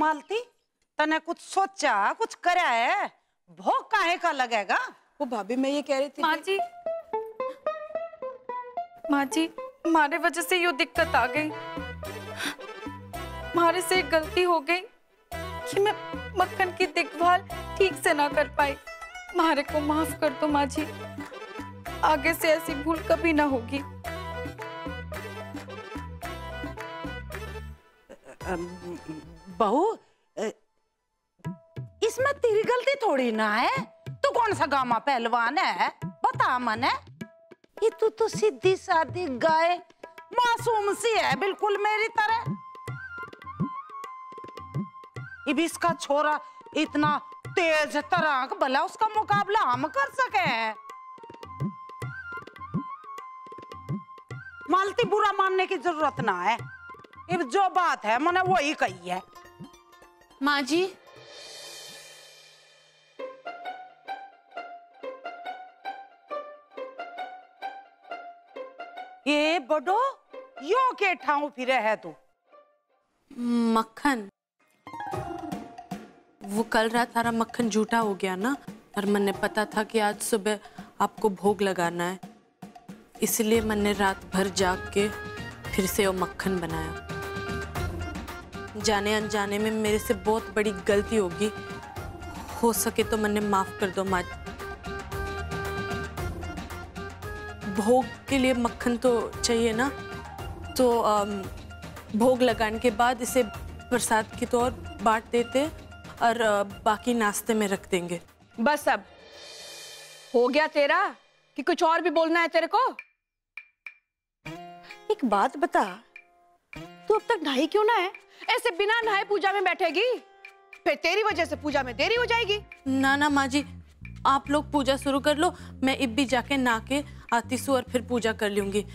मालती, तने कुछ सोचा, कुछ करया है? भोग काहे का लगेगा? वो भाभी मैं ये कह रही थी माँ जी, हमारे वजह से ये दिक्कत आ गई। हमारे से एक गलती हो गई कि मैं मक्खन की देखभाल ठीक से ना कर पाई। हमारे को माफ कर दो माँ जी, आगे से ऐसी भूल कभी ना होगी। बहू, इसमें तेरी गलती थोड़ी ना है। तू कौन सा गामा पहलवान है? बता मने। ये तू तो सीधी सादी गाय, मासूम सी है बिल्कुल मेरी तरह। ये भी इसका छोरा इतना तेज तराक, भला उसका मुकाबला हम कर सके हैं? मालती, बुरा मानने की जरूरत ना है। ये जो बात है मैंने वही कही है। माँ जी, ये बड़ो यो के ठाऊ फिरे है तू? मक्खन, वो कल रात सारा मक्खन झूठा हो गया ना, और मैंने पता था कि आज सुबह आपको भोग लगाना है, इसलिए मैंने रात भर जाग के फिर से वो मक्खन बनाया। जाने अनजाने में मेरे से बहुत बड़ी गलती होगी, हो सके तो मैंने माफ कर दो माँ। भोग के लिए मक्खन तो चाहिए ना, तो भोग लगाने के बाद इसे प्रसाद की तौर बांट देते और बाकी नाश्ते में रख देंगे। बस अब हो गया तेरा, कि कुछ और भी बोलना है तेरे को? एक बात बता, तू अब तक नहाई क्यों ना है? ऐसे बिना नहाए पूजा में बैठेगी, फिर तेरी वजह से पूजा में देरी हो जाएगी। ना ना माँ जी, आप लोग पूजा शुरू कर लो, मैं अब भी जाके नहा के आती हूँ और फिर पूजा कर लूंगी।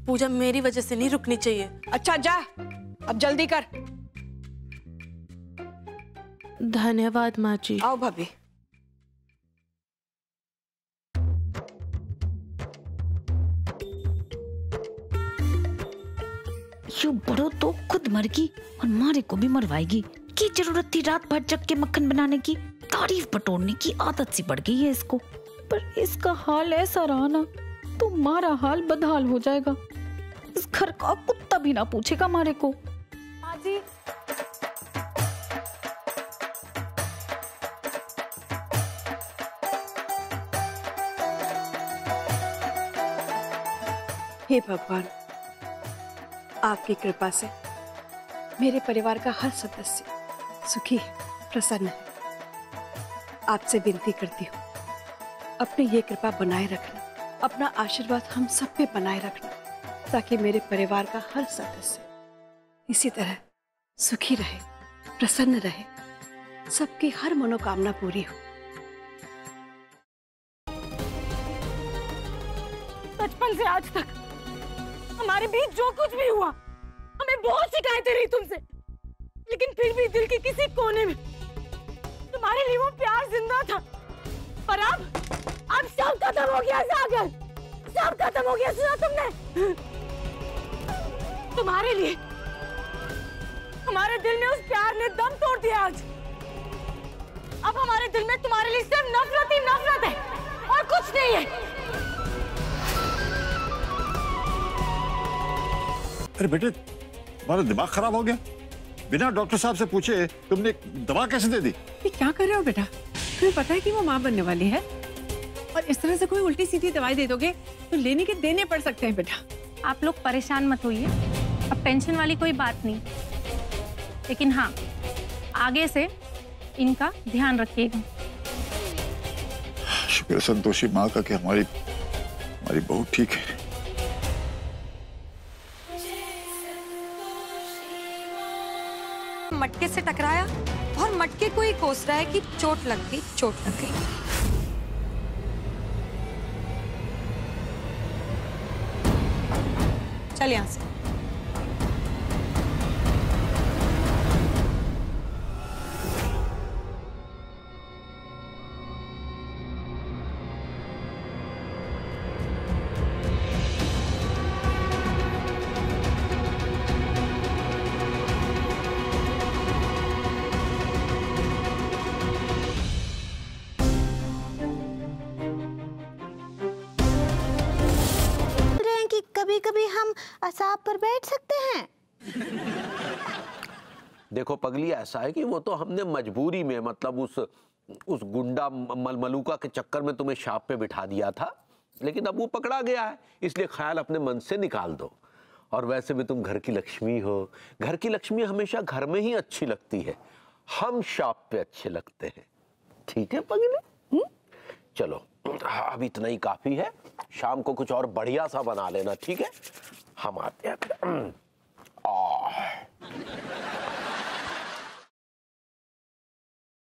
पूजा मेरी वजह से नहीं रुकनी चाहिए। अच्छा जा, अब जल्दी कर। धन्यवाद माँ जी। आओ भाभी। यू बड़ो तो खुद मर गई और मारे को भी मरवाएगी। की जरूरत थी रात भर जग के मक्खन बनाने की? तारीफ बटोरने की आदत सी बढ़ गई है इसको। पर इसका हाल ऐसा रहा ना तो हमारा हाल बदहाल हो जाएगा। इस घर का कुत्ता भी ना पूछेगा हमारे को। माँ जी, हे भगवान, आपकी कृपा से मेरे परिवार का हर सदस्य सुखी है, प्रसन्न है। आपसे विनती करती हूँ, अपनी ये कृपा बनाए रखना, अपना आशीर्वाद हम सब पे बनाए रखना, ताकि मेरे परिवार का हर सदस्य इसी तरह सुखी रहे, प्रसन्न रहे, सबकी हर मनोकामना पूरी हो। बचपन से आज तक हमारे बीच जो कुछ भी हुआ, हमें बहुत शिकायतें रही तुमसे, लेकिन फिर भी दिल के किसी कोने में तुम्हारे लिए वो प्यार जिंदा था। और अब सब खत्म हो गया सागर, सब खत्म हो गया। सुना तुमने? तुम्हारे लिए हमारे दिल में उस प्यार ने दम तोड़ दिया आज। अब हमारे दिल में तुम्हारे लिए सिर्फ नफरत ही नफरत है और कुछ नहीं है। अरे बेटे, तुम्हारा दिमाग खराब हो गया? बिना डॉक्टर साहब से पूछे तुमने दवा कैसे दे दी? ये क्या कर रहे हो बेटा? तुम्हें पता है कि वो माँ बनने वाली है, और इस तरह से कोई उल्टी सीधी दवाई दे दोगे तो लेने के देने पड़ सकते हैं बेटा। आप लोग परेशान मत होइए, अब टेंशन वाली कोई बात नहीं, लेकिन हाँ, आगे से इनका ध्यान रखिएगा। शुक्र है संतोषी माँ का कि हमारी बहू ठीक है। मटके से टकराया और मटके को ही कोस रहा है कि चोट लग गई, चोट लग गई। चल यहां से। कभी कभी हम असाब पर बैठ सकते हैं? देखो पगली, ऐसा है कि वो तो हमने मजबूरी में, मतलब उस गुंडा मलमलूका के चक्कर में तुम्हें शाप पे बिठा दिया था, लेकिन अब वो पकड़ा गया है, इसलिए ख्याल अपने मन से निकाल दो। और वैसे भी तुम घर की लक्ष्मी हो, घर की लक्ष्मी हमेशा घर में ही अच्छी लगती है, हम शाप पे अच्छे लगते हैं। ठीक है पगली? चलो अब इतना ही काफी है, शाम को कुछ और बढ़िया सा बना लेना, ठीक है? हम आते हैं।